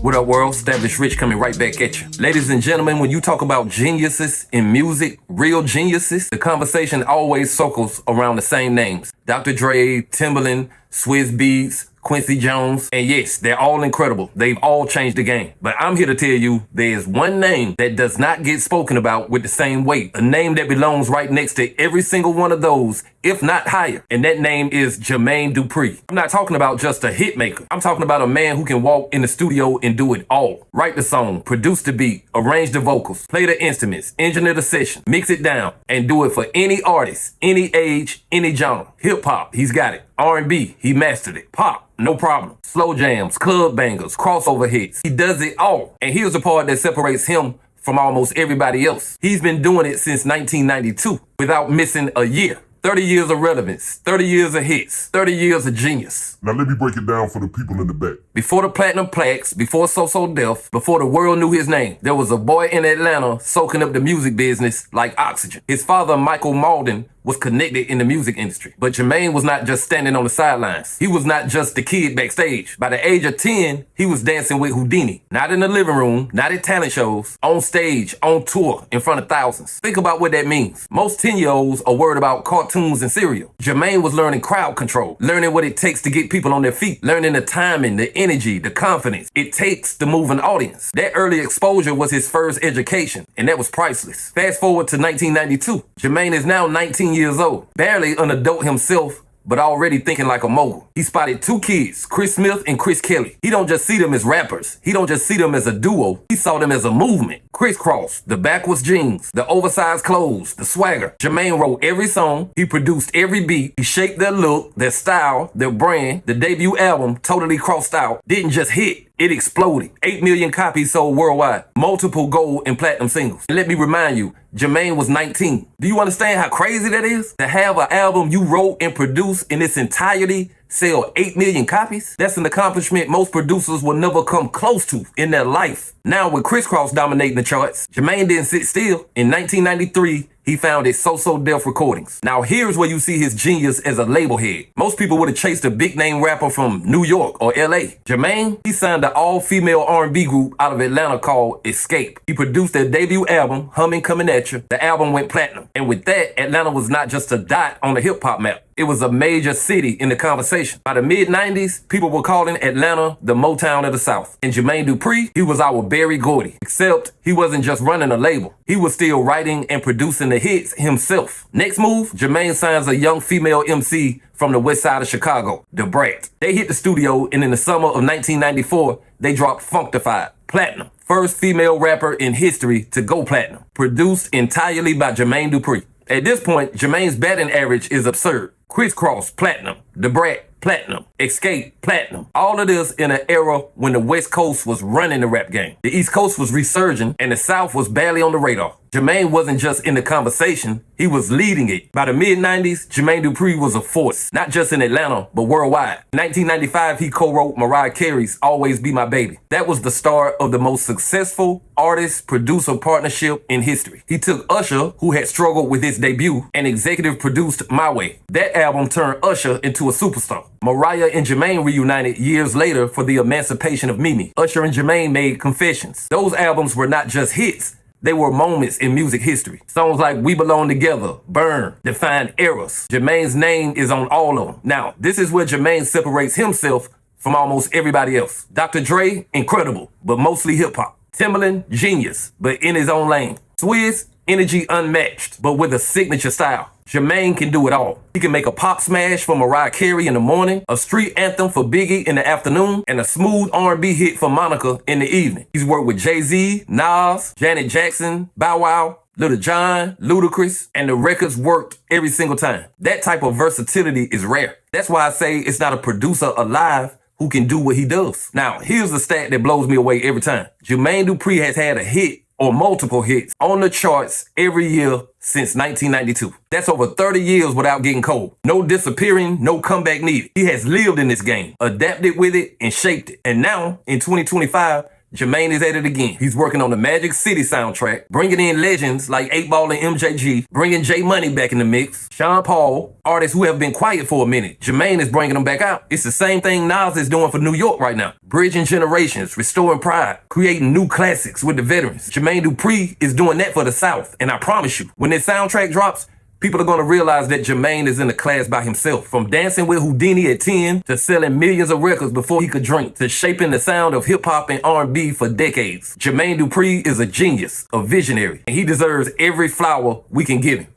What up, world? Established Rich coming right back at you. Ladies and gentlemen, when you talk about geniuses in music, real geniuses, the conversation always circles around the same names. Dr. Dre, Timbaland, Swizz Beatz, Quincy Jones, and yes, they're all incredible. They've all changed the game. But I'm here to tell you there's one name that does not get spoken about with the same weight. A name that belongs right next to every single one of those, if not higher. And that name is Jermaine Dupri. I'm not talking about just a hit maker. I'm talking about a man who can walk in the studio and do it all. Write the song, produce the beat, arrange the vocals, play the instruments, engineer the session, mix it down, and do it for any artist, any age, any genre. Hip hop, he's got it. R&B, he mastered it. Pop, no problem. Slow jams, club bangers, crossover hits. He does it all. And here's the part that separates him from almost everybody else. He's been doing it since 1992 without missing a year. 30 years of relevance, 30 years of hits, 30 years of genius. Now let me break it down for the people in the back. Before the platinum plaques, before So Def, before the world knew his name, there was a boy in Atlanta soaking up the music business like oxygen. His father, Michael Malden, was connected in the music industry. But Jermaine was not just standing on the sidelines. He was not just the kid backstage. By the age of 10, he was dancing with Whodini. Not in the living room, not at talent shows, on stage, on tour, in front of thousands. Think about what that means. Most 10-year-olds are worried about cartoons and cereal. Jermaine was learning crowd control, learning what it takes to get people on their feet, learning the timing, the energy, the confidence it takes to move an audience. That early exposure was his first education, and that was priceless. Fast forward to 1992. Jermaine is now 19 years old, barely an adult himself, but already thinking like a mogul. He spotted two kids, Chris Smith and Kris Kelly. He don't just see them as rappers. He don't just see them as a duo. He saw them as a movement. Kris Kross, the backwards jeans, the oversized clothes, the swagger. Jermaine wrote every song. He produced every beat. He shaped their look, their style, their brand. The debut album, Totally Crossed Out, didn't just hit. It exploded. 8 million copies sold worldwide. Multiple gold and platinum singles. And let me remind you, Jermaine was 19. Do you understand how crazy that is? To have an album you wrote and produced in its entirety sell 8 million copies? That's an accomplishment most producers will never come close to in their life. Now with Kris Kross dominating the charts, Jermaine didn't sit still. In 1993, he founded So Def Recordings. Now here's where you see his genius as a label head. Most people would have chased a big name rapper from New York or LA. Jermaine, he signed an all-female R&B group out of Atlanta called Xscape. He produced their debut album, Humming Coming At You. The album went platinum. And with that, Atlanta was not just a dot on the hip-hop map. It was a major city in the conversation. By the mid-90s, people were calling Atlanta the Motown of the South. And Jermaine Dupri, he was our Berry Gordy. Except he wasn't just running a label. He was still writing and producing the hits himself. Next move, Jermaine signs a young female MC from the west side of Chicago, the Brat. They hit the studio, and in the summer of 1994, they dropped Funkdafied, platinum. First female rapper in history to go platinum. Produced entirely by Jermaine Dupri. At this point, Jermaine's batting average is absurd. Kris Kross, platinum. The Brat, platinum. Xscape, platinum. All of this in an era when the West Coast was running the rap game. The East Coast was resurging, and the South was barely on the radar. Jermaine wasn't just in the conversation, he was leading it. By the mid-90s, Jermaine Dupri was a force, not just in Atlanta, but worldwide. In 1995, he co-wrote Mariah Carey's Always Be My Baby. That was the start of the most successful artist-producer partnership in history. He took Usher, who had struggled with his debut, and executive produced My Way. That album turned Usher into a superstar. Mariah and Jermaine reunited years later for the emancipation of Mimi. Usher and Jermaine made Confessions. Those albums were not just hits, they were moments in music history. Songs like We Belong Together, Burn, defined eras. Jermaine's name is on all of them. Now, this is where Jermaine separates himself from almost everybody else. Dr. Dre, incredible, but mostly hip-hop. Timbaland, genius, but in his own lane. Swizz, energy unmatched, but with a signature style. Jermaine can do it all. He can make a pop smash for Mariah Carey in the morning, a street anthem for Biggie in the afternoon, and a smooth R&B hit for Monica in the evening. He's worked with Jay-Z, Nas, Janet Jackson, Bow Wow, Lil Jon, Ludacris, and the records worked every single time. That type of versatility is rare. That's why I say it's not a producer alive who can do what he does. Now, here's the stat that blows me away every time. Jermaine Dupri has had a hit or multiple hits on the charts every year since 1992. That's over 30 years without getting cold. No disappearing, no comeback needed. He has lived in this game, adapted with it, and shaped it. And now, in 2025, Jermaine is at it again. He's working on the Magic City soundtrack, bringing in legends like 8Ball and MJG, bringing J Money back in the mix, Sean Paul, artists who have been quiet for a minute. Jermaine is bringing them back out. It's the same thing Nas is doing for New York right now. Bridging generations, restoring pride, creating new classics with the veterans. Jermaine Dupri is doing that for the South. And I promise you, when this soundtrack drops, people are going to realize that Jermaine is in a class by himself. From dancing with Whodini at 10 to selling millions of records before he could drink to shaping the sound of hip-hop and R&B for decades. Jermaine Dupri is a genius, a visionary, and he deserves every flower we can give him.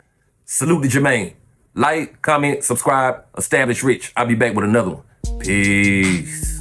Salute to Jermaine. Like, comment, subscribe, establish rich. I'll be back with another one. Peace.